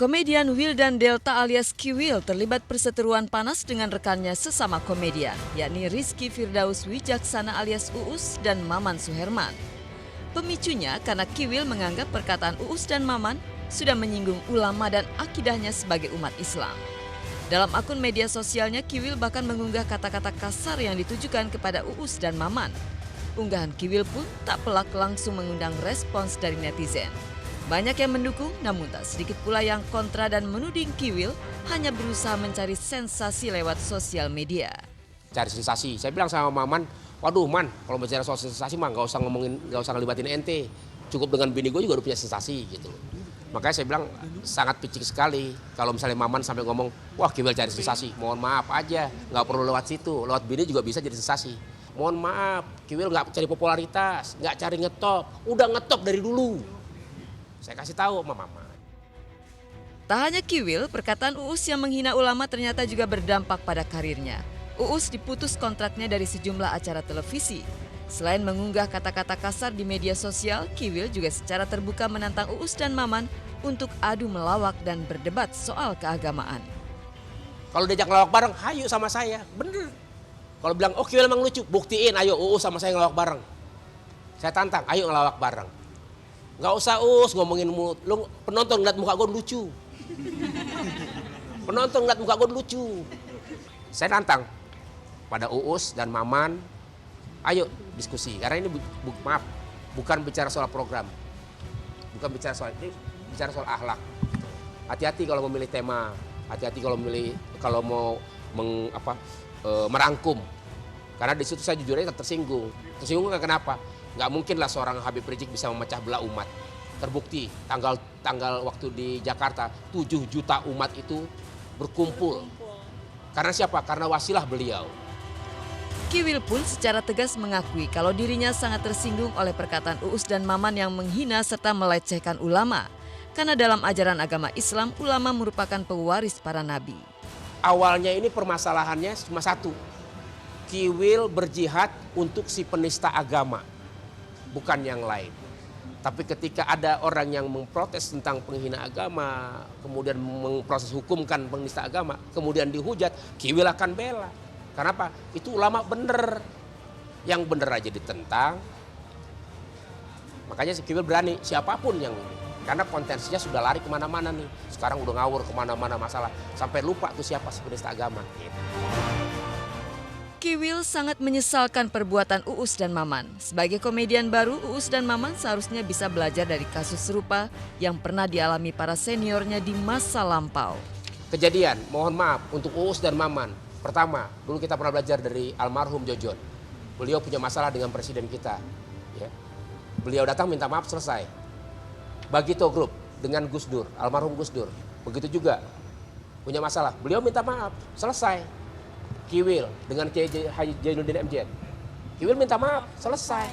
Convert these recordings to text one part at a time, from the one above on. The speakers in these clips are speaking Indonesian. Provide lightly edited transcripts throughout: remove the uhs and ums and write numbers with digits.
Komedian Wildan Delta alias Kiwil terlibat perseteruan panas dengan rekannya sesama komedian, yakni Rizky Firdaus Wijaksana alias Uus dan Maman Suherman. Pemicunya karena Kiwil menganggap perkataan Uus dan Maman sudah menyinggung ulama dan akidahnya sebagai umat Islam. Dalam akun media sosialnya, Kiwil bahkan mengunggah kata-kata kasar yang ditujukan kepada Uus dan Maman. Unggahan Kiwil pun tak pelak langsung mengundang respons dari netizen. Banyak yang mendukung, namun tak sedikit pula yang kontra dan menuding Kiwil hanya berusaha mencari sensasi lewat sosial media. Cari sensasi, saya bilang sama Maman, waduh Man, kalau bicara soal sensasi mah nggak usah ngelibatin ente. Cukup dengan bini gue juga udah punya sensasi gitu. Makanya saya bilang sangat picik sekali kalau misalnya Maman sampai ngomong, wah Kiwil cari sensasi, mohon maaf aja, nggak perlu lewat situ, lewat bini juga bisa jadi sensasi. Mohon maaf, Kiwil nggak cari popularitas, nggak cari ngetop, udah ngetop dari dulu. Saya kasih tahu sama Mama. Tak hanya Kiwil, perkataan Uus yang menghina ulama ternyata juga berdampak pada karirnya. Uus diputus kontraknya dari sejumlah acara televisi. Selain mengunggah kata-kata kasar di media sosial, Kiwil juga secara terbuka menantang Uus dan Maman untuk adu melawak dan berdebat soal keagamaan. Kalau diajak ngelawak bareng, hayu sama saya, bener. Kalau bilang, oh Kiwil emang lucu, buktiin, ayo Uus sama saya ngelawak bareng. Saya tantang, ayo ngelawak bareng. Nggak usah Uus ngomongin mulut, lu penonton ngeliat muka gue lucu. Penonton ngeliat muka gue lucu. Saya tantang pada Uus dan Maman, ayo diskusi. Karena ini bukan bicara soal program, bukan bicara soal ini, bicara soal akhlak. Hati-hati kalau memilih tema, hati-hati kalau mau merangkum. Karena di situ saya jujur aja tersinggung. Tersinggung kenapa? Nggak mungkin lah seorang Habib Rizik bisa memecah belah umat. Terbukti tanggal waktu di Jakarta 7 juta umat itu berkumpul. Karena siapa? Karena wasilah beliau. Kiwil pun secara tegas mengakui kalau dirinya sangat tersinggung oleh perkataan Uus dan Maman yang menghina serta melecehkan ulama. Karena dalam ajaran agama Islam, ulama merupakan pewaris para nabi. Awalnya ini permasalahannya cuma satu. Kiwil berjihad untuk si penista agama, bukan yang lain. Tapi ketika ada orang yang memprotes tentang penghina agama, kemudian memproses hukumkan penista agama, kemudian dihujat, Kiwil akan bela. Kenapa? Itu ulama bener. Yang bener aja ditentang. Makanya si Kiwil berani, siapapun yang ini. Karena kontensinya sudah lari kemana-mana nih. Sekarang udah ngawur kemana-mana masalah. Sampai lupa tuh siapa si penista agama. Gitu. Kiwil sangat menyesalkan perbuatan Uus dan Maman. Sebagai komedian baru, Uus dan Maman seharusnya bisa belajar dari kasus serupa yang pernah dialami para seniornya di masa lampau. Kejadian, mohon maaf untuk Uus dan Maman. Pertama, dulu kita pernah belajar dari almarhum Jojon. Beliau punya masalah dengan presiden kita. Ya. Beliau datang minta maaf, selesai. Bagito Group dengan Gus Dur, almarhum Gus Dur. Begitu juga punya masalah, beliau minta maaf, selesai. Kiwil dengan Kiai Haji Zainuddin MZ. Kiwil minta maaf, selesai.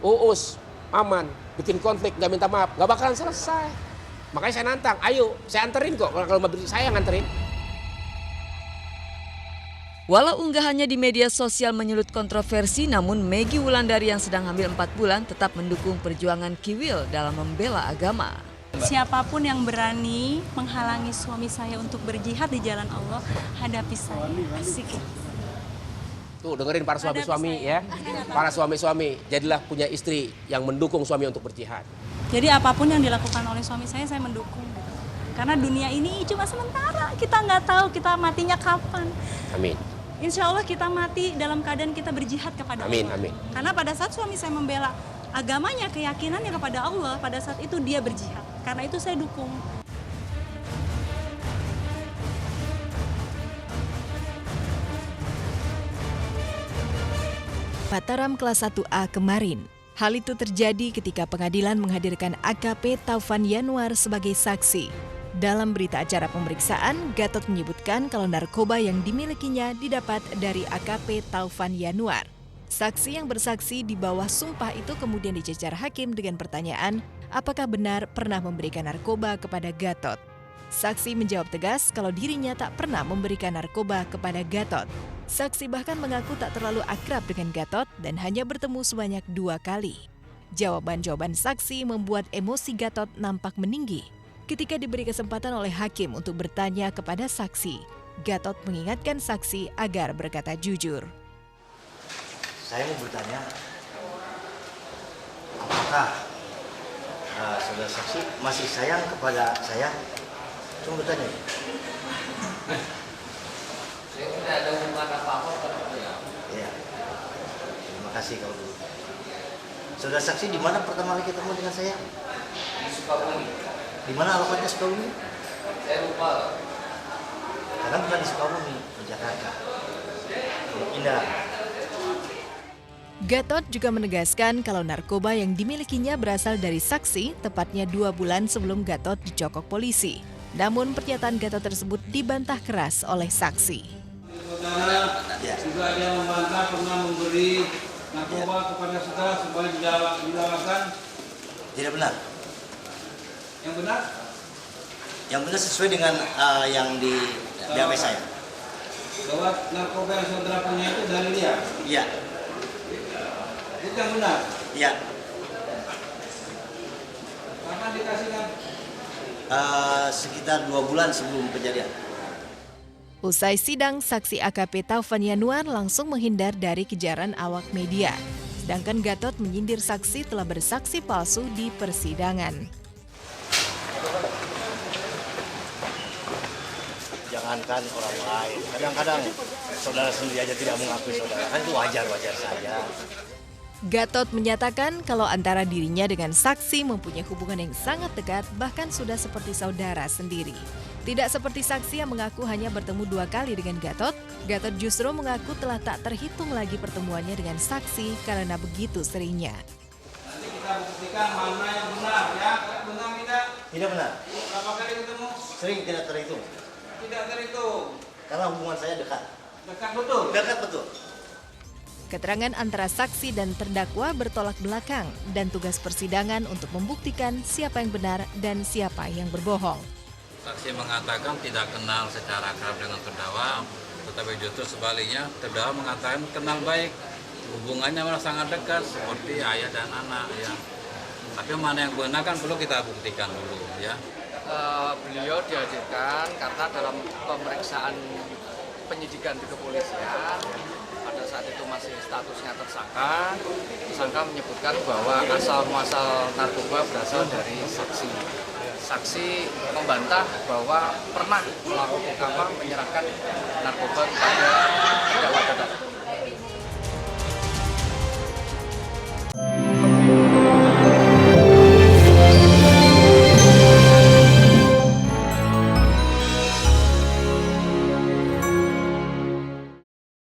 Uus, Maman, bikin konflik, nggak minta maaf, nggak bakalan selesai. Makanya saya nantang, ayo, saya anterin kok, kalau saya yang nganterin. Walau unggahannya di media sosial menyulut kontroversi, namun Maggie Wulandari yang sedang hamil 4 bulan tetap mendukung perjuangan Kiwil dalam membela agama. Siapapun yang berani menghalangi suami saya untuk berjihad di jalan Allah, hadapi saya. Asik. Tuh dengerin para suami-suami ya. Para suami-suami, jadilah punya istri yang mendukung suami untuk berjihad. Jadi apapun yang dilakukan oleh suami saya mendukung. Karena dunia ini cuma sementara, kita nggak tahu kita matinya kapan. Amin. Insya Allah kita mati dalam keadaan kita berjihad kepada amin, Allah. Amin. Karena pada saat suami saya membela agamanya, keyakinannya kepada Allah, pada saat itu dia berjihad. Karena itu saya dukung. Mataram kelas 1A kemarin. Hal itu terjadi ketika pengadilan menghadirkan AKP Taufan Yanuar sebagai saksi. Dalam berita acara pemeriksaan, Gatot menyebutkan kalau narkoba yang dimilikinya didapat dari AKP Taufan Yanuar. Saksi yang bersaksi di bawah sumpah itu kemudian dicecar hakim dengan pertanyaan, apakah benar pernah memberikan narkoba kepada Gatot? Saksi menjawab tegas kalau dirinya tak pernah memberikan narkoba kepada Gatot. Saksi bahkan mengaku tak terlalu akrab dengan Gatot dan hanya bertemu sebanyak 2 kali. Jawaban-jawaban saksi membuat emosi Gatot nampak meninggi. Ketika diberi kesempatan oleh hakim untuk bertanya kepada saksi, Gatot mengingatkan saksi agar berkata jujur. Saya mau bertanya, apakah saudara saksi masih sayang kepada saya? Cuma bertanya. Saya tidak ada hubungan apa-apa pada beliau. Ya, terima kasih kalau begitu. Saudara saksi di mana pertama kali ketemu dengan saya? Di Sukabumi. Di mana alamatnya Sukabumi? Saya lupa. Karena bukan di Sukabumi, di Jakarta. Indah. Gatot juga menegaskan kalau narkoba yang dimilikinya berasal dari saksi, tepatnya 2 bulan sebelum Gatot dicokok polisi. Namun pernyataan Gatot tersebut dibantah keras oleh saksi. Saudara juga ada membantah pernah memberi narkoba kepada saudara supaya dilakukan. Tidak benar. Yang benar? Yang benar sesuai dengan yang di BAP saya. Bahwa narkoba yang saudara punya itu dari dia. Iya. Itu yang benar. Iya. Kapan dikasihkan? Sekitar 2 bulan sebelum kejadian. Usai sidang, saksi AKP Taufan Yanuar langsung menghindar dari kejaran awak media. Sedangkan Gatot menyindir saksi telah bersaksi palsu di persidangan. Jangankan orang lain, kadang-kadang saudara sendiri aja tidak mengakui saudara, kan itu wajar-wajar saja. Gatot menyatakan kalau antara dirinya dengan saksi mempunyai hubungan yang sangat dekat, bahkan sudah seperti saudara sendiri. Tidak seperti saksi yang mengaku hanya bertemu 2 kali dengan Gatot, Gatot justru mengaku telah tak terhitung lagi pertemuannya dengan saksi karena begitu seringnya. Nanti kita buktikan mana yang benar ya. Benar tidak? Tidak benar, Berapa kali ketemu? sering tidak terhitung. Tidak terhitung. Karena hubungan saya dekat. Dekat betul. Dekat betul. Keterangan antara saksi dan terdakwa bertolak belakang dan tugas persidangan untuk membuktikan siapa yang benar dan siapa yang berbohong. Saksi mengatakan tidak kenal secara akrab dengan terdakwa, tetapi justru sebaliknya terdakwa mengatakan kenal baik, hubungannya malah sangat dekat seperti ayah dan anak ya. Tapi mana yang benar kan perlu kita buktikan dulu ya. Beliau dihadirkan karena dalam pemeriksaan penyidikan di kepolisian pada saat itu masih statusnya tersangka menyebutkan bahwa asal muasal narkoba berasal dari saksi. Saksi membantah bahwa pernah menyerahkan narkoba kepada